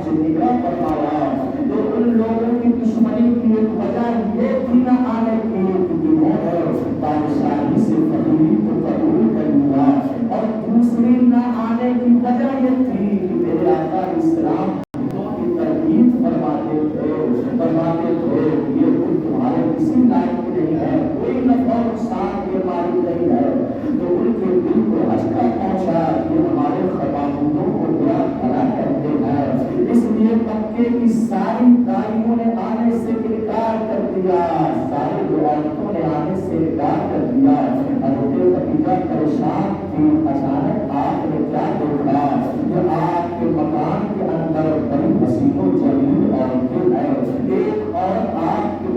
سے نگراں فرمایا۔ تو ان لوگوں کی دشمنی کی ایک وجہ یہ تھی نہ آنے کی کہ جنہوں نے بادشاہی سے فقیری کو قبول کر لیا، اور دوسری نہ آنے کی وجہ یہ تھی کہ میرے آقا اسلام کی تردید فرماتے تھے یہ خود تمہارے کسی لائق نہیں ہے، کوئی نفع و نقصان کے مالک نہیں ہے۔ تو ان کے دل کو ہچکا پہنچا، یہ ہمارے خباثتوں کو برا بھلا کہتے ہیں، اس لیے مکے کی ساری دائیوں نے آنے سے انکار کر دیا، ساری عورتوں نے آنے سے انکار کر دیا۔ حضرت خدیجہ پریشان تھی، اچانک آپ نے کیا دیکھا کہ آپ کے مکان کے اندر بڑی حسین و جمیل عورتیں ہیں، ایک عورت آپ کے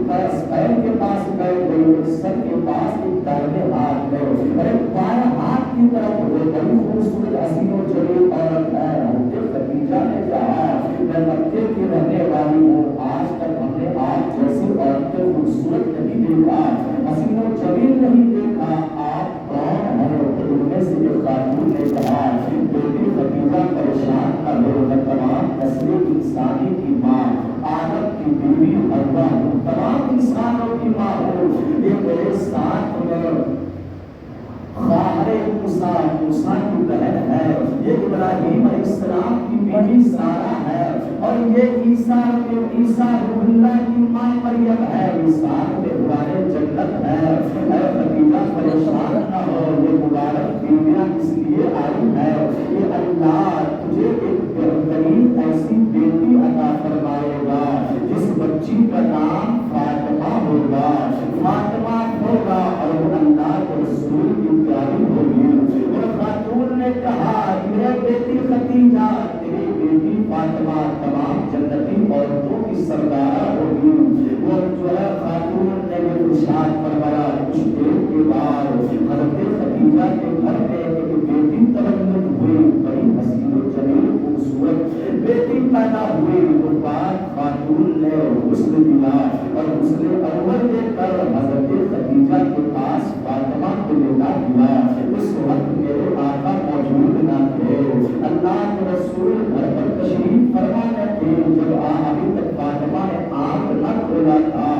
پیر کے پاس بیٹھ گئی، ایک سر کے پاس، ایک دائیں ہاتھ میں، اور ایک بائیں ہاتھ کی طرف بڑی خوبصورت حسین و جمیل عورت ہے۔ حضرت خدیجہ نے کہا میں مکے کی رہنے والی ہوں، آج تک ہم نے آپ جیسی عورتیں خوبصورت نہیں دیکھا، حسین و جمیل نہیں دیکھا، آپ کون ہیں؟ ان میں سے ایک خاتون نے کہا بیٹی خدیجہ پریشان نہ ہو، میں تمام نسل انسانی کی ماں، آدم کی بیوی حوا ہوں، تمام انسانوں کی ماں ہوں، یہ میرے ساتھ میں خواہر موسیٰ کی بہن ہے، یہ ابراہیم علیہ السلام کی بیوی سارہ ہے، اور یہ عیسیٰ روح اللہ کی ماں مریم ہے، عیسیٰ ہمارے جنت ہے۔ اے خدیجہ پریشان نہ ہو، یہ مبارک بیویاں اس لیے آئی ہے کہ اللہ تجھے ایک بہترین ایسی بیٹی عطا فرمائے گا جس بچی کا نام فاطمہ ہوگا، اور وہ اللہ کے رسول کی پیاری ہوگی۔ اور خاتون نے کہا میرے بیٹی خدیجہ، تیری بیٹی فاطمہ تمام جنتی عورتوں کی سردارہ ہوگی۔ وہ جو ہے خاتون نے یہ ارشاد فرمایا۔ کچھ دیر کے بعد حضرت خدیجہ کے گھر میں ایک بیٹی تولد ہوئی، بڑی حسین و جمیل خوبصورت بیٹی پیدا ہوئی۔ اس بعد خاتون نے غسل دیا اور غسل اول دے کر حضرت خدیجہ کے پاس فاطمہ کو لٹا دیا۔ اس وقت میرے آقا موجود نہ تھے، اللہ کے رسول گھر پر تشریف فرما رہے تھے۔ جب ابھی تک فاطمہ نے آنکھ نہ کھولا تھا،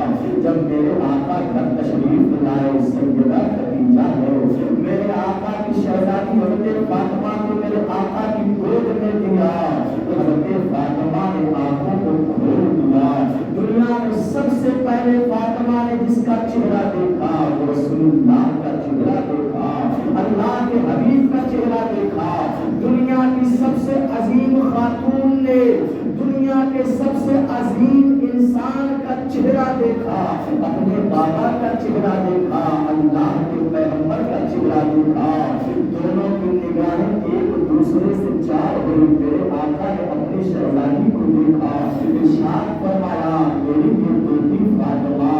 جب میرے آقا گھر تشریف لائے، سیدہ خدیجہ نے میرے آقا کی شہزادی حضرت فاطمہ کو میرے آقا کی گود میں دیا، تو حضرت فاطمہ نے آنکھوں کو کھول دیا۔ دنیا میں سب سے پہلے فاطمہ نے جس کا چہرہ دیکھا وہ رسول اللہ کا چہرہ دیکھا، اللہ کے حبیب کا چہرہ دیکھا۔ دنیا کی سب سے عظیم خاتون نے دنیا کے سب سے عظیم انسان کا چہرہ دیکھا، اپنے بابا کا چہرہ دیکھا، اللہ کے پیغمبر کا چہرہ دیکھا۔ دونوں کی نگاہیں ایک دوسرے سے چار ہوئی۔ میرے آقا نے اپنی شہزادی کو دیکھا، ارشاد فرمایا میری یہ بیٹی فاطمہ،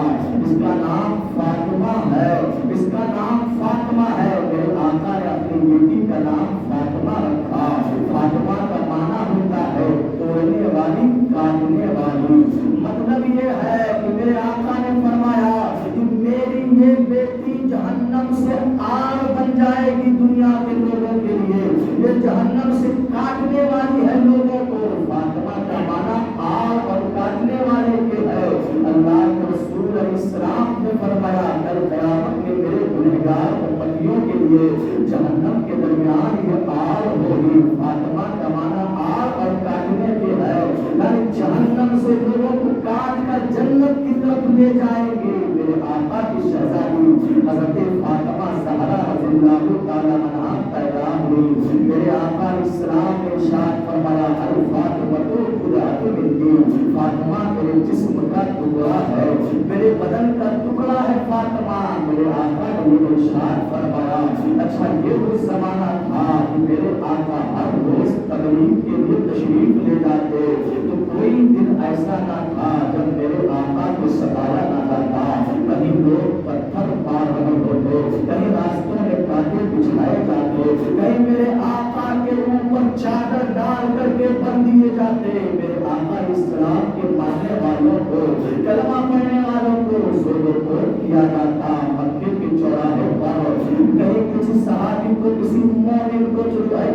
اس کا نام فاطمہ ہے، اس کا نام فاطمہ ہے۔ میرے آقا نے اپنی بیٹی کا نام فاطمہ رکھا۔ فاطمہ کا معنی ہوتا ہے توڑنے والی، کاٹنے والی۔ مطلب یہ ہے کہ میرے آقا نے فرمایا کہ میری یہ بیٹی جہنم سے آگ بن جائے گی دنیا کے لوگوں کے لیے، یہ جہنم سے کاٹنے والی ہے لوگوں کو۔ فاطمہ کا معنی آگ اور کاٹنے والے کے ہے۔ اللہ کے رسول علیہ السلام نے فرمایا کل قیامت میں میرے گنہگار امتیوں کے لیے جہنم کے درمیان یہ آگ ہوگی۔ فاطمہ کا معنی آگ اور کاٹنے کے ہے، یعنی جہنم سے لوگوں کو کاٹ کر جنت کی طرف لے جائیں گے۔ میرے آقا کی شہزادی حضرت فاطمہ زہرا رضی اللہ تعالیٰ عنہا پیدا ہوئی۔ میرے آقا اسلام نے ارشاد فرمایا الفاطمہ قدرت منی، فاطمہ میرے جسم کا ٹکڑا ہے، میرے بدن کا ٹکڑا ہے فاطمہ۔ میرے آقا نے یہ ارشاد فرمایا۔ اچھا یہ وہ زمانہ تھا کہ میرے آقا ہر روز تبلیغ کے لیے تشریف لے جاتے، تو کوئی دن ایسا نہ تھا جب میرے آقا کو ستایا نہ جاتا۔ کہیں لوگ پتھر مار رہے ہوتے، کہیں راستوں میں کانٹے بچھائے جاتے، کہیں میرے آقا کے اوپر چادر ڈال کر کے بند دیے جاتے۔ میرے آقا اسلام کے ماننے والوں کو، کلمہ پڑھنے والوں کو زور کو کیا جاتا۔ مکے کے چوراہے پر کہیں کسی صحابی کو، کسی مومن کو جو ہے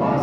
5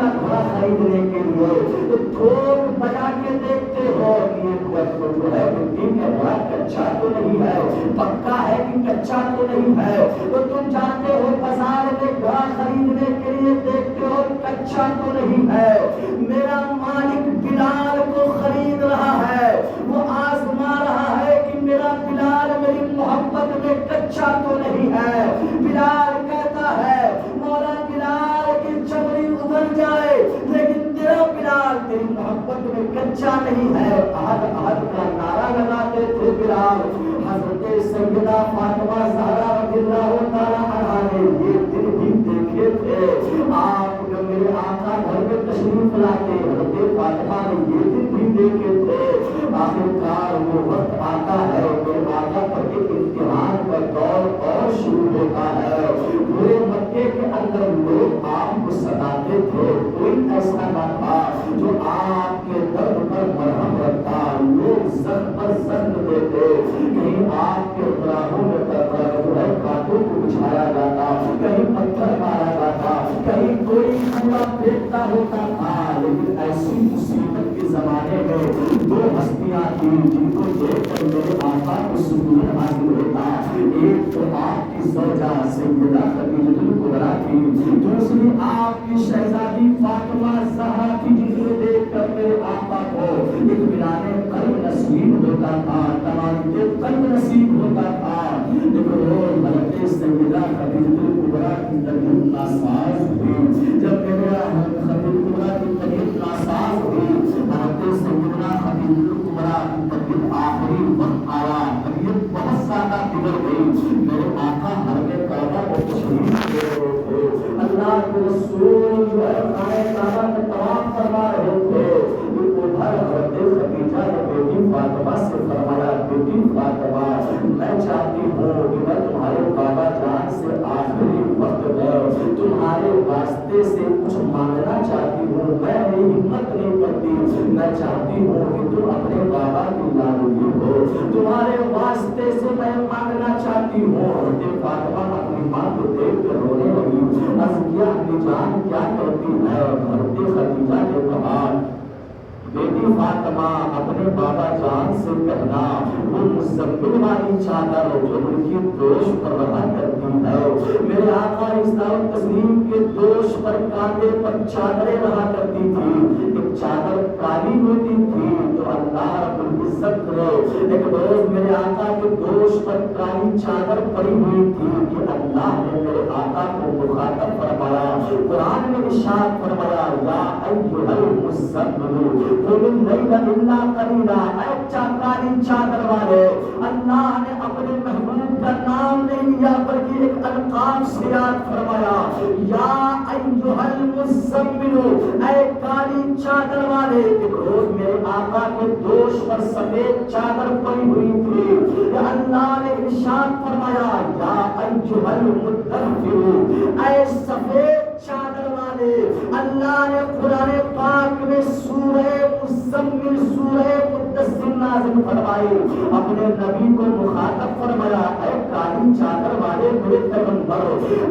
کا گھوڑا خریدنے کے لیے تو ٹھوک بجا کے دیکھتے ہو کہ یہ جو ہے مٹی کا گھوڑا کچا تو نہیں ہے، پکا ہے کہ کچا تو نہیں ہے. تو تم جاتے ہو بازار میں گھوڑا خریدنے کے لیے، دیکھتے ہو کچا تو نہیں ہے. میرا مالک بلال کو خرید رہا ہے، وہ آزما رہا ہے کہ میرا بلال میری محبت میں کچا تو نہیں ہے. بلال کہتا ہے مولا بلال کی چمڑی اتر جائے لیکن تیرا بلال تیری محبت میں کچا نہیں ہے. احد احد کا نعرہ لگاتے تھے بلال. حضرت سیدہ فاطمہ زہرا رضی اللہ تعالیٰ عنہا نے یہ دن بھی دیکھے تھے. آپ جب میرے آقا گھر میں تشریف لاتے، حضرت فاطمہ نے یہ دن بھی دیکھے تھے. آخرکار وہ وقت آتا ہے میرے آقا پر ایک امتحان کا دور اور شروع ہوتا ہے. پورے مکے کے اندر لوگ آپ کو ستاتے تھے، کوئی ایسا نہ تھا جو آپ کے درد پر مرہم رکھتا. لوگ زخم پر زخم دیتے، کہیں آپ کے راہوں میں کانٹوں کو بچھایا جاتا، کہیں پتھر مارا جاتا، کہیں کوئی کوڑا پھینکتا ہوتا تھا. لیکن ایسی مصیبت کے زمانے میں دو ہستیاں تھیں جن کو دیکھ کر میرے آقا کو سکون حاصل ہوتا. ایک تو آپ کی زوجہ سیدہ خدیجہ الکبریٰ تھی، دوسری آپ کی شہزادی فاطمہ زہرا کی، جن کو دیکھ کر میرے آقا کو اطمینان قلب نصیب ہوتا تھا، تمام قلب نصیب ہوتا تھا. ایک روز حضرت سیدہ خدیجہ الکبریٰ کی طبیعت ناساز ہوئی. جب میرے خدیجہ الکبریٰ کی طبیعت ناساز ہوئی، حضرت سیدہ خدیجہ الکبریٰ کی طبیعت آخری وقت آیا، طبیعت بہت زیادہ بگڑ گئی. میرے آقا حرم کعبہ کو تشریف لے رہے تھے، اللہ کے رسول جو ہے خانہ کعبہ میں طواف فرما رہے تھے. ادھر حضرت خدیجہ نے بیٹی فاطمہ سے فرمایا، بیٹی فاطمہ میں چاہتی ہوں کہ میں تمہارے بابا جان سے آخری وقت میں تمہارے واسطے سے کچھ مانگنا چاہتی ہوں. میں میری ہمت نہیں پڑتی، میں چاہتی ہوں کہ تم اپنے بابا کی لاڈلی ہو، تمہارے واسطے سے میں مانگنا چاہتی ہوں. حضرت فاطمہ اپنی ماں کو دیکھ کر رونے لگی. عرض کیا اپنی جان کیا کہتی ہے؟ حضرت خدیجہ نے کہا بیٹی فاطمہ اپنے بابا جان سے کہنا وہ مزمل والی چادر جو ان کی دوش پر رہا کرتی ہے. میرے آقا اسلام تسلیم کے دوش پر کاندھے پر چادریں رہا کرتی تھی. ایک چادر کالی ہوتی تھی تو اللہ رب العزت نے ایک روز میرے آقا کے دوش پر کالی چادر پڑی ہوئی تھی کہ اللہ نے میرے آقا کو مخاطب فرمایا. قرآن میں ارشاد فرمایا یا ایھا المزمل کالی چادر والے. اللہ نے اپنے محبوب کا نام نہیں لیا بلکہ ایک القاب سے یاد فرمایا یا ایھا المزمل، اے کالی چادر والے. ایک روز میرے آقا کے دوش پر سفید چادر پڑی ہوئی تھی، اللہ نے ارشاد فرمایا یا ایھا المدثر، اے سفید چادر والے. اللہ نے قرآن پاک میں سورہ مزمل سورہ مدثر نازل فرمائی، اپنے نبی کو مخاطب فرمایا اے کالی چادر والے میرے پیغمبر،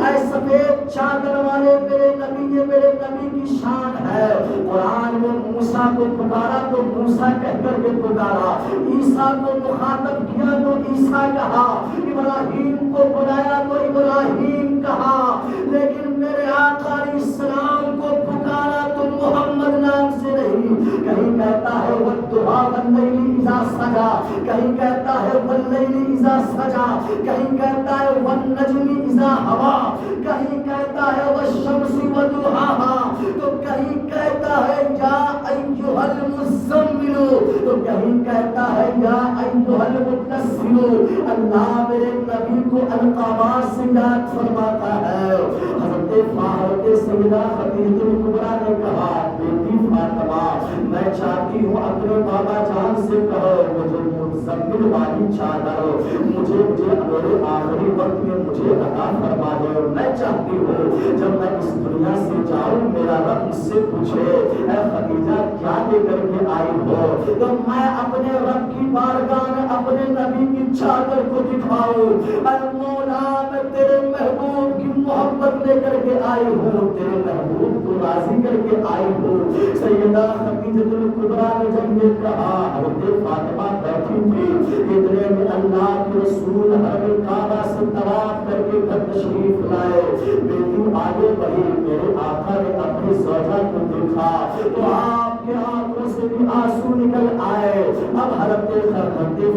اے سفید چادر والے میرے نبی. یہ میرے نبی کی شان ہے. قرآن میں موسیٰ کو پکارا تو موسیٰ کہہ کر کے پکارا، عیسیٰ کو مخاطب کیا تو عیسیٰ کہا، ابراہیم کو بلایا تو ابراہیم کہا. لیکن میرے آقا علیہ السلام کو پکارا تو محمد نام سے نہیں. کہیں کہتا ہے والضحیٰ واللیل اذا سجا، کہیں کہتا ہے واللیل اذا سجا، کہیں کہتا ہے والنجم اذا ہوا، کہیں کہتا ہے والشمس وضحاها، تو کہیں کہتا ہے یا ایھا المزمل، تو کہیں کہتا ہے یا ایھا المدثر. اللہ میرے نبی کو القابات سے یاد فرماتا ہے. حضرت سیدہ خدیجہ الکبریٰ نے کہا بیٹی فاطمہ میں چاہتی ہوں اپنے بابا جان سے کہو مجھے مزمل والی چادر مجھے میرے آخری وقت میں مجھے عطا فرما دے. میں چاہتی ہوں جب میں اس دنیا سے جاؤں میرا رب مجھ سے پوچھے اے خدیجہ کیا لے کر کے آئی ہو، تو میں اپنے رب کی بارگاہ میں اپنے نبی کی چادر کو دکھاؤں اے مولا میں تیرے محبوب کی محبت لے کر کے آئی ہوں، تیرے محبوب کو راضی کر کے آئی ہو۔ سیدہ خدیجہ الکبریٰ نے جب یہ کہا، حضرت فاطمہ بیٹھی تھی، اتنے میں اللہ کے رسول حرم کعبہ سے طواف کر کے گھر تشریف لائے۔ بیٹی آگے بڑھی، میرے آقا نے اپنی زوجہ کو دیکھا تو آپ کے آنکھوں سے بھی آنسو نکل آئے۔ اب حضرت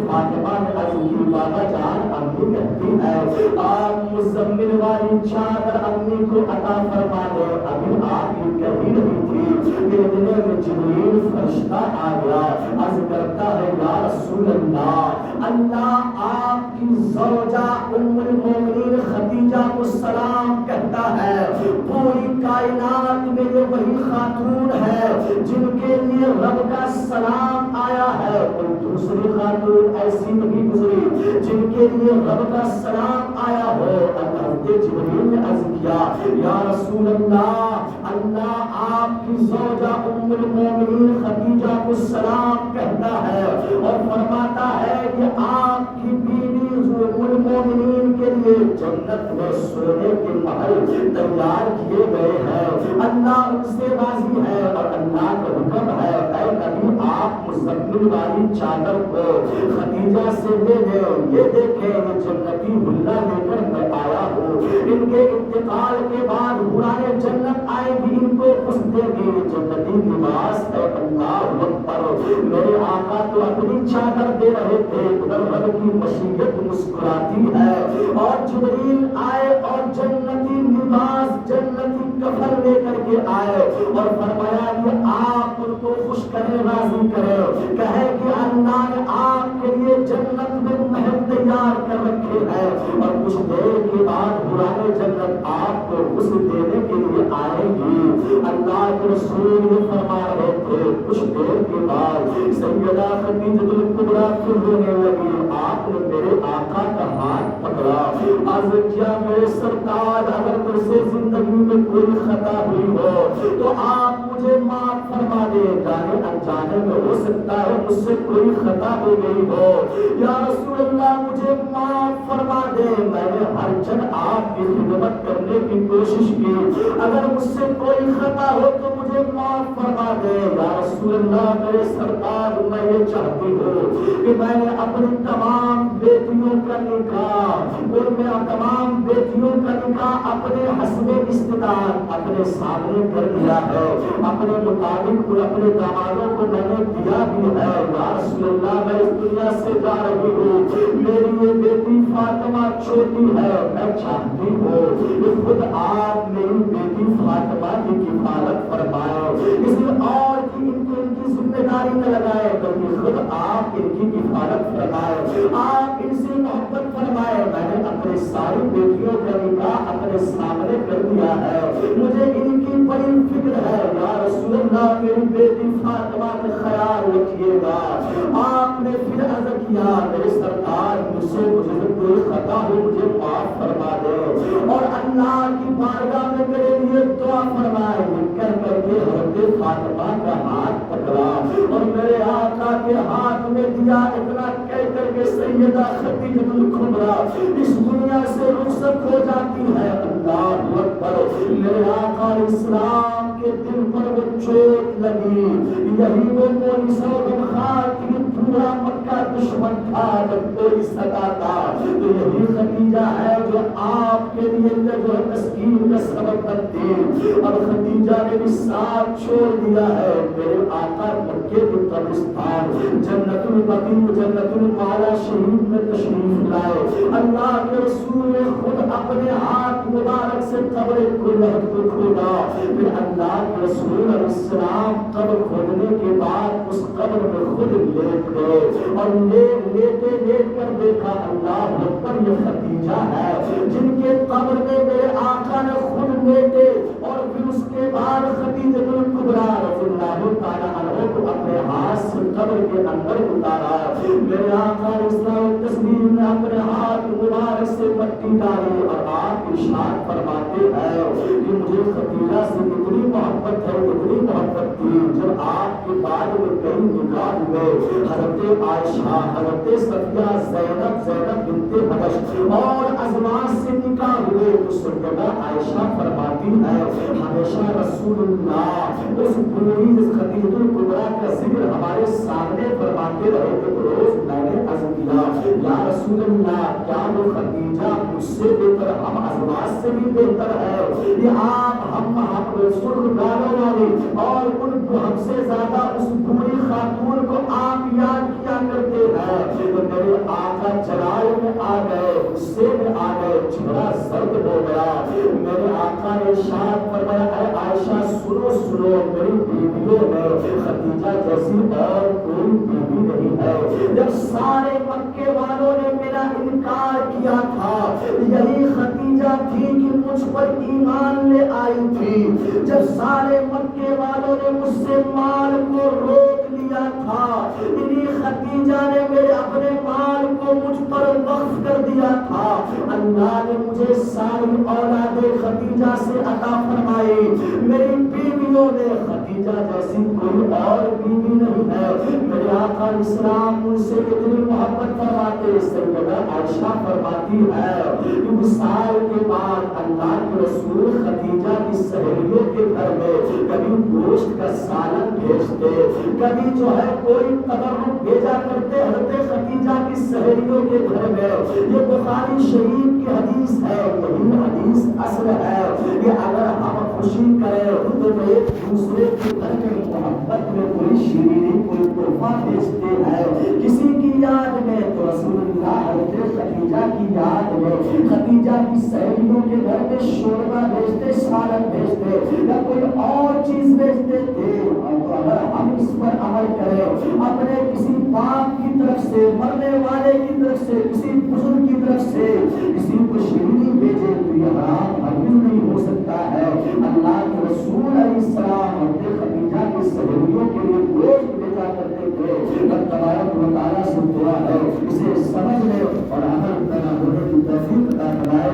فاطمہ نے عرض کی، بابا جان امی کہتی ہے آپ مزمل والی چادر امی کو عطا فرما دے۔ ابھی آپ یہ کہی نہیں تھی کہ اتنے میں جبریل فرشتہ آ گیا، عرض کرتا ہے یا رسول اللہ، اللہ آپ کی زوجہ ام المومنین خدیجہ کو سلام کہتا ہے، پوری کائنات میں یہ وہی خاتون ہے جن کے لیے رب کا سلام آیا ہے، کوئی دوسری خاتون ایسی نہیں گزری جن کے لیے رب کا سلام آیا ہو۔ حضرت جبریل نے عرض کیا یا رسول اللہ، اللہ آپ کی زوجہ ام المومنین خدیجہ کو سلام کہتا ہے اور فرماتا ہے کہ آپ کی بیوی ام المومنین کے لیے جنت میں سونے کے محل تیار کیے گئے ہیں، اللہ ان سے راضی ہے اور اللہ کا حکم ہے اے نبی آپ مزمل والی چادر کو خدیجہ سے لے لیں، یہ دیکھیں یہ جنتی حلہ لے کر میں آیا ہوں، ان کے انتقال کے بعد حوران جنت آئے گی، ان کو خوش دے گی، جنتی لباس ہے۔ اللہ اکبر، میرے آقا تو اپنی چادر دے رہے تھے، ادھر رب کی مشیت مسکراتی ہے اور جبریل آئے اور جنتی لباس جنتی کفن لے کر کے آئے اور فرمایا کہ آپ ان کو خوش کریں، راضی کریں، کہے کہ اللہ نے آپ کے لیے جنت میں محل تیار کر رکھے ہیں اور کچھ دیر کے بعد حوران جنت آپ کو خوش دینے کے لیے آئے گی۔ اللہ کے رسول نے فرما رہے تھے، کچھ دیر کے بعد سیدہ خدیجہ الکبریٰ رونے لگی، آپ نے میرے آقا کا ہاتھ پکڑا، عرض کیا میرے سرتاج اگر تجھ سے زندگی میں کوئی خطا ہوئی ہو تو آپ مجھے معاف فرما دے، جانے انجانے میں ہو سکتا ہے مجھ سے کوئی خطا ہو گئی ہو، یا رسول اللہ مجھے معاف فرما دے، میں نے ہر جن آپ کی خدمت کرنے کی کوشش کی، اگر مجھ سے کوئی خطا ہو تو مجھے معاف فرما دے، یا رسول اللہ میرے سرتاج میں یہ چاہتی ہوں کہ میں نے اپنی تمام بیٹیوں کا نکاح، ان میں تمام بیٹیوں کا نکاح اپنے حسب استطاعت اپنے سامنے کر دیا ہے، اپنے مطابق اپنے دامادوں کو میں نے دیا بھی ہے، یا رسول اللہ میں اس دنیا سے جا رہی ہوں، میری یہ بیٹی فاطمہ چھوٹی ہے، میں چاہتی ہوں کہ خود آپ میری بیٹی فاطمہ کی کفالت فرمائے، کسی اور کی ان کی ذمہ داری نہ لگائے بلکہ خود آپ ان کی کفالت فرمائے، آپ ان سے محبت فرمائے، میں نے اپنے ساری بیٹیوں کا نکاح اپنے سامنے کر دیا ہے، مجھے ان کی بڑی فکر ہے، یا رسول اللہ میری بیٹی فاطمہ کا خیال رکھیے گا۔ آپ نے پھر عرض کیا میرے سرکار مجھ سے کوئی خطا ہو مجھے معاف فرما دے اور اللہ کی بارگاہ میں میرے لیے دعا فرمائے، کر کر کے حضرت فاطمہ کا ہاتھ پکڑا اور میرے آقا کے ہاتھ میں دیا، اتنا کہہ کر کے سیدہ خدیجہ الکبریٰ اس دنیا سے رخصت ہو جاتی ہے۔ اللہ اکبر، میرے آقا اسلام کے دل پر وہ چوٹ لگی، یہی وہ مونسہ غمخوار کی پورا مکہ دشمن تھا، جب کوئی ستاتا تو یہی خدیجہ ہے جو آپ کے لیے جو تسکین کا سبب بنتی، اب خدیجہ نے بھی ساتھ چھوڑ دیا ہے۔ میرے آقا مکے کے قبرستان جنت البقیع جنت المعلی شریف میں تشریف لائے، اللہ کے رسول نے خود اپنے ہاتھ مبارک سے قبر کلہت کو کھودا، پھر اللہ کے رسول علیہ السلام قبر کھودنے کے بعد اس قبر میں خود لیٹ گئے اور لیٹ کر دیکھا اللہ اکبر یہ خدیجہ ہے جن کے قبر میں میرے آقا نے خود لیٹے اور پھر اس کے بعد خدیجہ الکبریٰ رضی اللہ تعالی عنہ کو اپنے ہاتھ سے قبر کے اندر اتارا، میرے آقا اسلام تسلیم نے اپنے ہاتھ مبارک سے مٹی ڈالی اور آپ ارشاد فرماتے ہیں کہ مجھے خدیجہ سے اتنی محبت محبت ہے اتنی محبت تھی جب آپ کے بعد میں کئی نکاح ہوئے حضرت عائشہ حضرت صفیہ زینب بنت جحش اور ازواج سے نکاح ہوئے تو سیدہ عائشہ فرماتی ہے ہمیشہ رسول اللہ اس پوری خدیجہ الکبریٰ کا ذکر ہمارے سامنے فرماتے رہے تو روز میں نے عرض کیا یا رسول اللہ کیا وہ خدیجہ مجھ سے بہتر ہم ازواج سے بھی بہتر ہے یہ آپ ہم سرخ گالوں والی اور ان کو ہم سے زیادہ اس بری خاتون کو آپ یاد کیا کرتے ہیں تو میرے آقا جلال میں آ گئے غصے میں آ گئے چہرہ سرد ہو گیا میرے آقا نے ارشاد فرمایا اے عائشہ سنو میری بیویوں میں خدیجہ جیسی اور کوئی بیوی نہیں ہے جب سارے مکے والوں نے میرا انکار کیا تھا یہی خدیجہ تھی کہ مجھ پر ایمان لے آئی تھی جب سارے مکے والوں نے مجھ سے مال کو روک لیا تھا انہی خدیجہ نے میرے اپنے مال کو مجھ پر وقف کر دیا تھا اللہ نے مجھے ساری اولاد خدیجہ سے عطا فرمائی میری بیویوں نے خدیجہ جیسی کوئی اور بیوی نہیں ہے میرے آقا اسلام ان سے کتنی محبت فرماتے سیدہ عائشہ فرماتی ہے کہ وصال کے بعد اللہ کے رسول خدیجہ کی سہیلیوں کے گھر میں کبھی گوشت کا سالن بھیجتے کبھی جو ہے کوئی تبرک بھیجا کرتے حضرت خدیجہ کی سہیلیوں کے گھر میں یہ بخاری شریف کی حدیث ہے یہی حدیث اصل ہے کہ اگر ہم خوشی کریں تو ایک دوسرے کے گھر میں محبت میں کوئی شیرینی کوئی تحفہ بھیجتے ہیں کسی کی یاد میں تو رسول اللہ حضرت خدیجہ کی یاد میں خدیجہ کی سہیلیوں کے گھر میں شوربہ بھیجتے سالن بھیجتے یا کوئی اور چیز بھیجتے تھے اور اگر ہم اس پر عمل کریں اپنے کسی باپ کی طرف سے مرنے والے کی طرف سے کسی بزرگ کی طرف سے کسی کو شیرینی بھیجے تو یہ حرام ہرگز نہیں ہو سکتا ہے اللہ کے رسول علیہ السلام حضرت خدیجہ کی سہیلیوں کے لیے گوشت بھیجا کرتے تھے رب تبارک و تعالیٰ سے دعا ہے اسے سمجھنے اور عمل کرنا ہونے کی توفیق عطا فرمائے